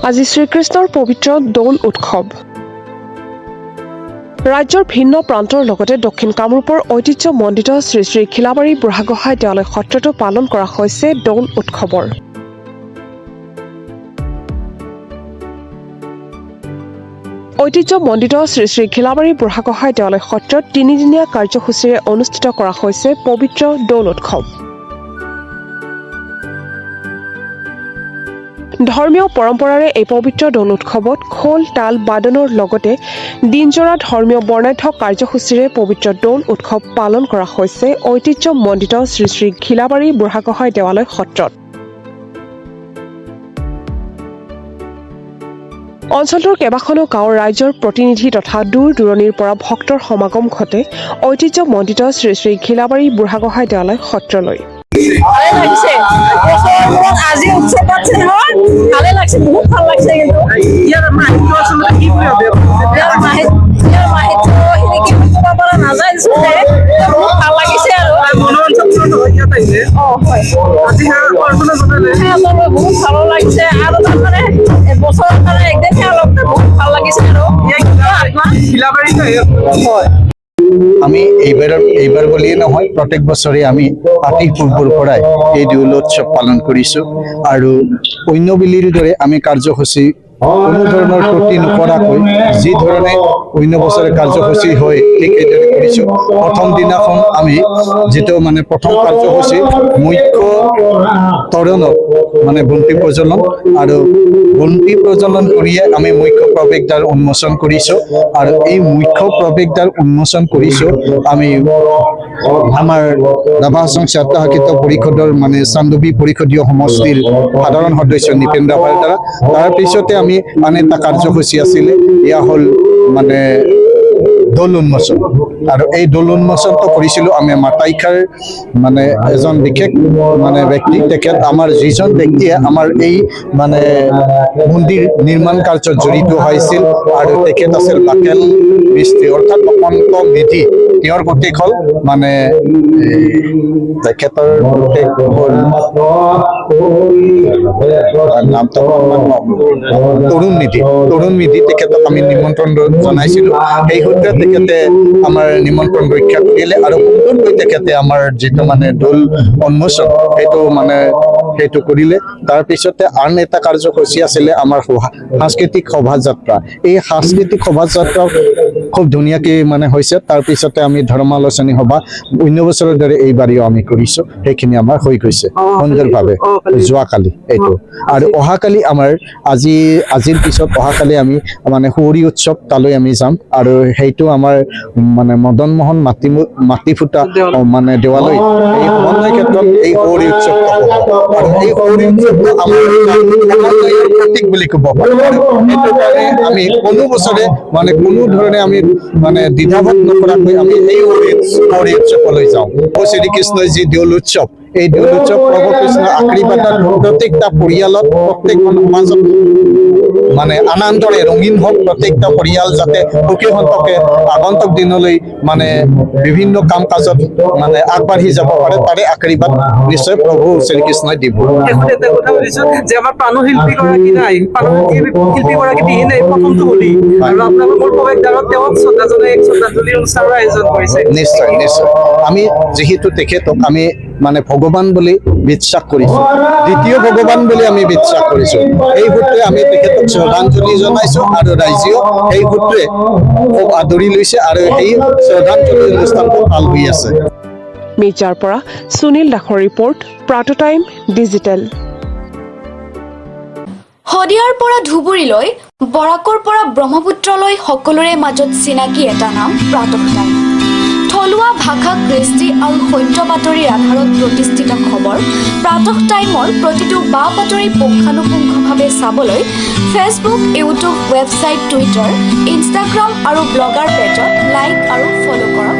আজি শ্ৰীকৃষ্ণৰ পবিত্ৰ দৌল উৎসৱ। ৰাজ্যৰ ভিন্ন প্ৰান্তৰ লগতে দক্ষিণ কামৰূপৰ ঐতিহ্যমণ্ডিত শ্ৰী শ্ৰী খিলাবাৰী বুঢ়াগোহাঁই দেৱালয় সত্ৰতো পালন কৰা হৈছে দৌল উৎসৱৰ। ঐতিহ্যমণ্ডিত শ্ৰী শ্ৰী খিলাবাৰী বুঢ়াগোহাঁই দেৱালয় সত্ৰত তিনিদিনীয়া কাৰ্যসূচীৰে অনুষ্ঠিত কৰা হৈছে পবিত্ৰ দৌল উৎসৱ। ধৰ্মীয় পৰম্পৰাৰে এই পবিত্ৰ দৌল উৎসৱত খোল তাল বাদনৰ লগতে দিনজোৰা ধৰ্মীয় বৰ্ণাঢ্য কাৰ্যসূচীৰে পবিত্ৰ দৌল উৎসৱ পালন কৰা হৈছে ঐতিহ্যমণ্ডিত শ্ৰী শ্ৰী খিলাবাৰী বুঢ়াগোহাঁই দেৱালয় সত্ৰত। অঞ্চলটোৰ কেইবাখনো গাঁৱৰ ৰাইজৰ প্ৰতিনিধি তথা দূৰ দূৰণিৰ পৰা ভক্তৰ সমাগম ঘটে ঐতিহ্যমণ্ডিত শ্ৰী শ্ৰী খিলাবাৰী বুঢ়াগোহাঁই দেৱালয় সত্ৰলৈ। ভালে লাগছে আজি উৎসৱ পাচ্ছে নহয় ভালে লাগছে বহুত ভাল লাগছে কিন্তু ইয়াৰ মাহিত্য আসলে কি বুলি ভাবে ইয়াৰ মাহিত্য কি ক'ব পৰা নাযায় বহুত ভাল লাগিছে আৰু মনোৰঞ্জন হয় ইয়াত আহিলে হয় আজি অৰ্পণা জনালে বহুত ভাল লাগিছে আৰু তাৰমানে বছৰত মানে একদিন লগতে বহুত ভাল লাগিছে আৰু খিলাবাৰীত হয়। আমি এইবাৰ বুলিয়ে নহয় প্ৰত্যেক বছৰে আমি অতি পূৰ্বৰ পৰাই এই দৌল উৎসৱ পালন কৰিছো আৰু অন্য বিলিৰ দৰে আমি কাৰ্যসূচী কোনো ধৰণৰ ত্ৰুটি নকৰাকৈ যি ধৰণে অন্য বছৰে কাৰ্যসূচী হয় ঠিক এইদৰে কৰিছো। প্ৰথম দিনাখন আমি যিটো মানে প্ৰথম কাৰ্যসূচী মুখ্য তৰণত মানে বন্তি প্ৰজ্বলন আৰু বন্তি প্ৰজ্বলন কৰিয়ে আমি মুখ্য প্ৰৱেশদ্বাৰ উন্মোচন কৰিছো আৰু এই মুখ্য প্ৰৱেশদ্বাৰ উন্মোচন কৰিছো আমি আমাৰ ৰাভা স্বায়ত্তশাসিত পৰিষদৰ মানে চান্দুবি পৰিষদীয় সমষ্টিৰ সাধাৰণ সদস্য নিপেন ৰাভাৰ দ্বাৰা। তাৰ পিছতে আমি আন এটা কাৰ্যসূচী আছিলে এয়া হ'ল মানে দৌল উন্মোচন আৰু এই দৌল উন্মোচনটো কৰিছিলোঁ আমি মাতাইখাৰ মানে এজন বিশেষ মানে ব্যক্তি তেখেত আমাৰ যিজন ব্যক্তিয়ে আমাৰ এই মানে মন্দিৰ নিৰ্মাণ কাৰ্যত জড়িত হৈছিল আৰু তেখেত আছিল বাকেল মিস্ত্ৰী অৰ্থাৎ অপন্ত বিধি তেওঁৰ প্ৰতীক হ'ল মানে তেখেতৰ প্ৰতীক হ'ল নামটো তৰুণ নিধি তেখেতক আমি নিমন্ত্ৰণ জনাইছিলোঁ। সেই সূত্ৰে তেখেতে আমাৰ নিমন্ত্ৰণ ৰক্ষা কৰিলে আৰু সুন্দৰকৈ তেখেতে আমাৰ যিটো মানে দৌল উন্মোচন সেইটো কৰিলে। তাৰপিছতে আন এটা কাৰ্যসূচী আছিলে আমাৰ সাংস্কৃতিক শোভাযাত্ৰা। এই সাংস্কৃতিক শোভাযাত্ৰা খুব ধুনীয়াকৈ মানে হৈছে। তাৰপিছতে আমি ধৰ্মালোচনী সভা অন্য বছৰৰ দৰে এইবাৰেও আমি কৰিছো, সেইখিনি আমাৰ হৈ গৈছে সুন্দৰভাৱে যোৱাকালি এইটো। আৰু অহাকালি আমাৰ আজিৰ পিছত অহাকালি আমি মানে সুঁৱৰি উৎসৱ তালৈ আমি যাম আৰু সেইটো আমাৰ মানে মদন মোহন মাটি ফুটা মানে দেৱালয় এই সমন্বয় ক্ষেত্ৰত এই সুঁৱৰি উৎসৱটো আৰু এই সুঁৱৰি উৎসৱটো আমাৰ সমন্বয়ৰ প্ৰতীক বুলি ক'ব পাৰোঁ। সেইটো কাৰণে আমি কোনো বছৰে মানে কোনো ধৰণে আমি মানে দ্বিধাবোধ নকৰাকৈ আমি এই সুঁৱৰি উৎসৱলৈ যাওঁ। শ্ৰীকৃষ্ণই যি দৌল উৎসৱ এই দৌল উৎসৱ প্ৰভু কৃষ্ণৰ আশীৰ্বাদত প্ৰত্যেকটা পৰিয়ালত প্ৰত্যেকখন সমাজত মানে আনন্দৰে ৰঙীন হওক, প্ৰত্যেকটা পৰিয়াল যাতে সুখী সন্তকে আগন্তুক দিনলৈ মানে বিভিন্ন কাম কাজত মানে আগবাঢ়ি যাব পাৰে তাৰে আশীৰ্বাদ নিশ্চয় প্ৰভু শ্ৰীকৃষ্ণই দিব। এটা কথা বুজিছো যে আমাৰ প্ৰাণশিল্পীগৰাকী নাই, প্ৰাণশিল্পীগৰাকী বিহীনে প্ৰথমটো বুলি আৰু আপোনালোকৰ প্ৰৱেশদ্বাৰত তেওঁক শ্ৰদ্ধাঞ্জলি অনুষ্ঠানৰ আয়োজন কৰিছে। নিশ্চয় আমি যিহেতু তেখেতক আমি মানে ভগৱান বুলি বিশ্বাস কৰিছো, দ্বিতীয় ভগৱান বুলি আমি বিশ্বাস কৰিছো। এই সূত্ৰে আমি তেখেতক শ্ৰদ্ধাঞ্জলি জনাইছো আৰু ৰাইজেও সেই সূত্ৰে খুব আদৰি লৈছে আৰু সেই শ্ৰদ্ধাঞ্জলি অনুষ্ঠানটো ভাল হৈ আছে। মিৰ্জাৰ পৰা সুনীল দাসৰ ৰিপৰ্ট, প্ৰাত টাইম ডিজিটেল। শদিয়াৰ পৰা ধুবুৰীলৈ, বৰাকৰ পৰা ব্ৰহ্মপুত্ৰলৈ সকলোৰে মাজত চিনাকি এটা নাম প্ৰাতঃ টাইম। থলুৱা ভাষা, কৃষ্টি আৰু সত্য বাতৰিৰ আধাৰত প্ৰতিষ্ঠিত খবৰ প্ৰাতঃ টাইমৰ প্ৰতিটো বা বাতৰি পুংখানুপুংখভাৱে চাবলৈ Facebook, YouTube, website, Twitter, Instagram আৰু ব্লগাৰ পেজত লাইক আৰু ফ'ল' কৰক।